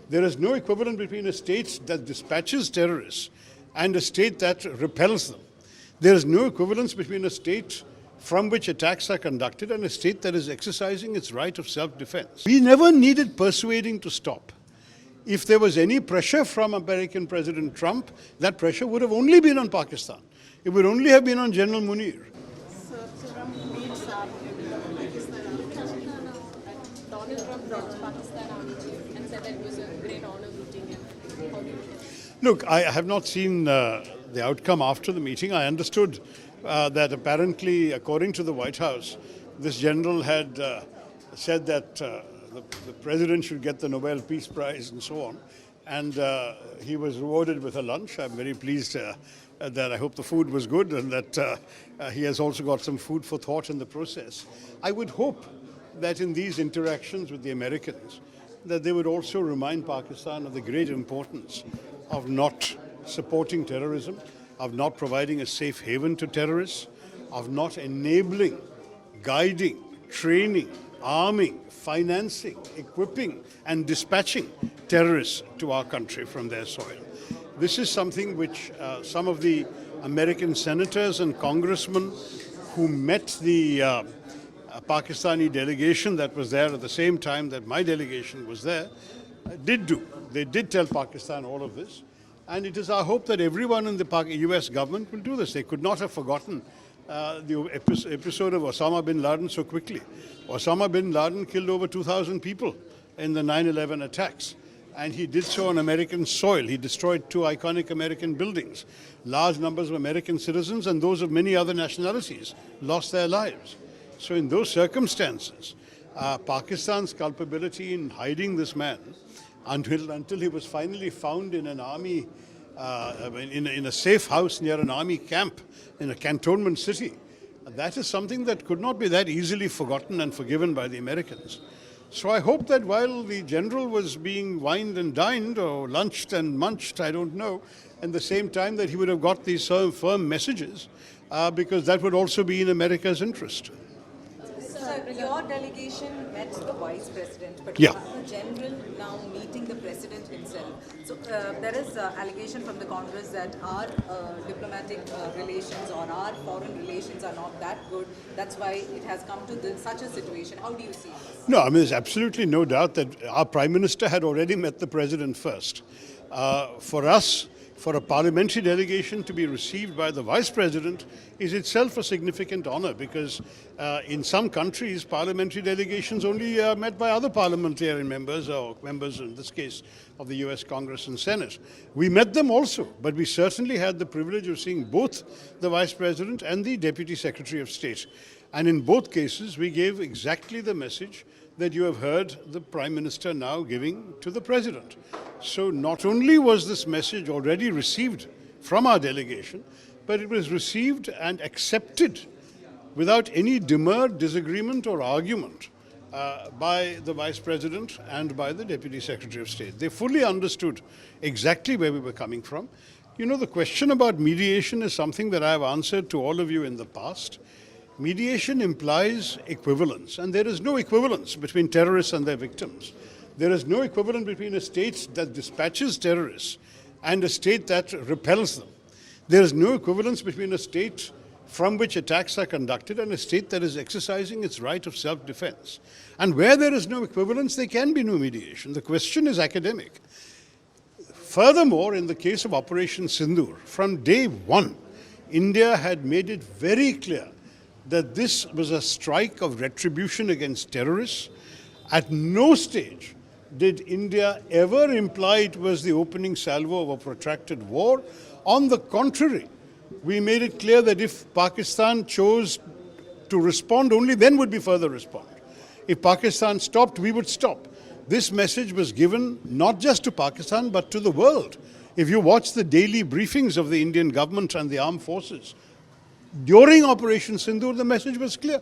There is no equivalent between a state that dispatches terrorists and a state that repels them. There is no equivalence between a state from which attacks are conducted and a state that is exercising its right of self-defense. We never needed persuading to stop. If there was any pressure from American President Trump, that pressure would have only been on Pakistan. It would only have been on General Munir. Donald Trump brought Pakistan out and said that it was a great honor meeting him. How do you feel? Look, I have not seen the outcome after the meeting. I understood that apparently, according to the White House, this general had said that the president should get the Nobel Peace Prize and so on. And he was rewarded with a lunch. I'm very pleased that I hope the food was good and that he has also got some food for thought in the process. I would hope that in these interactions with the Americans, that they would also remind Pakistan of the great importance of not supporting terrorism, of not providing a safe haven to terrorists, of not enabling, guiding, training, arming, financing, equipping, and dispatching terrorists to our country from their soil. This is something which some of the American senators and congressmen who met the Pakistani delegation that was there at the same time that my delegation was there did do. They did tell Pakistan all of this. And it is our hope that everyone in the US government will do this. They could not have forgotten the episode of Osama bin Laden so quickly. Osama bin Laden killed over 2,000 people in the 9/11 attacks. And he did so on American soil. He destroyed 2 iconic American buildings. Large numbers of American citizens and those of many other nationalities lost their lives. So in those circumstances, Pakistan's culpability in hiding this man until he was finally found in an army, in a safe house near an army camp in a cantonment city, that is something that could not be that easily forgotten and forgiven by the Americans. So I hope that while the general was being wined and dined or lunched and munched, I don't know, at the same time that he would have got these firm messages, because that would also be in America's interest. Sir, your delegation met the Vice President, but yeah. the General now meeting the President himself. So there is allegation from the Congress that our diplomatic relations or our foreign relations are not that good. That's why it has come to such a situation. How do you see this? No, I mean, there's absolutely no doubt that our Prime Minister had already met the President first. For us, for a parliamentary delegation to be received by the Vice President is itself a significant honor, because in some countries, parliamentary delegations only are met by other parliamentarian members, or members in this case of the US Congress and Senate. We met them also, but we certainly had the privilege of seeing both the Vice President and the Deputy Secretary of State. And in both cases, we gave exactly the message that you have heard the Prime Minister now giving to the President. So not only was this message already received from our delegation, but it was received and accepted without any demur, disagreement or argument by the Vice President and by the Deputy Secretary of State. They fully understood exactly where we were coming from. You know, the question about mediation is something that I have answered to all of you in the past. Mediation implies equivalence, and there is no equivalence between terrorists and their victims. There is no equivalent between a state that dispatches terrorists and a state that repels them. There is no equivalence between a state from which attacks are conducted and a state that is exercising its right of self-defense. And where there is no equivalence, there can be no mediation. The question is academic. Furthermore, in the case of Operation Sindu, from day one, India had made it very clear that this was a strike of retribution against terrorists. At no stage did India ever imply it was the opening salvo of a protracted war. On the contrary, we made it clear that if Pakistan chose to respond, only then would we further respond. If Pakistan stopped, we would stop. This message was given not just to Pakistan, but to the world. If you watch the daily briefings of the Indian government and the armed forces, during Operation Sindu, the message was clear.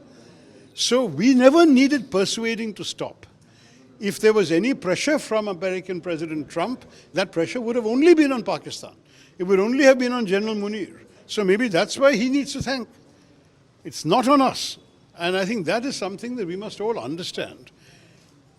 So we never needed persuading to stop. If there was any pressure from American President Trump, that pressure would have only been on Pakistan. It would only have been on General Munir. So maybe that's why he needs to thank. It's not on us. And I think that is something that we must all understand.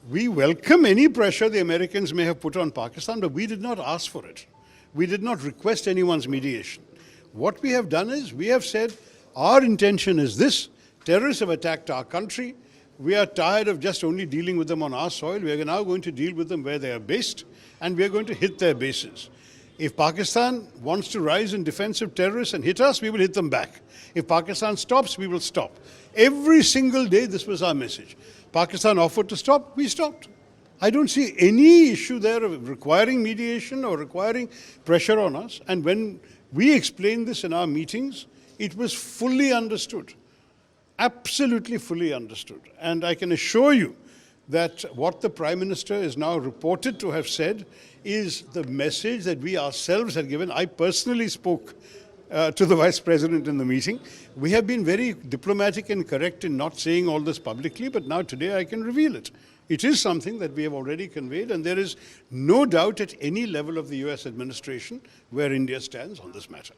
We welcome any pressure the Americans may have put on Pakistan, but we did not ask for it. We did not request anyone's mediation. What we have done is we have said our intention is this: terrorists have attacked our country. We are tired of just only dealing with them on our soil. We are now going to deal with them where they are based, and we are going to hit their bases. If Pakistan wants to rise in defense of terrorists and hit us, we will hit them back. If Pakistan stops, we will stop. Every single day, this was our message. Pakistan offered to stop, we stopped. I don't see any issue there of requiring mediation or requiring pressure on us. And when we explained this in our meetings, it was fully understood. Absolutely fully understood. And I can assure you that what the Prime Minister is now reported to have said is the message that we ourselves had given. I personally spoke to the Vice President in the meeting. We have been very diplomatic and correct in not saying all this publicly, but now today I can reveal it. It is something that we have already conveyed, and there is no doubt at any level of the US administration where India stands on this matter.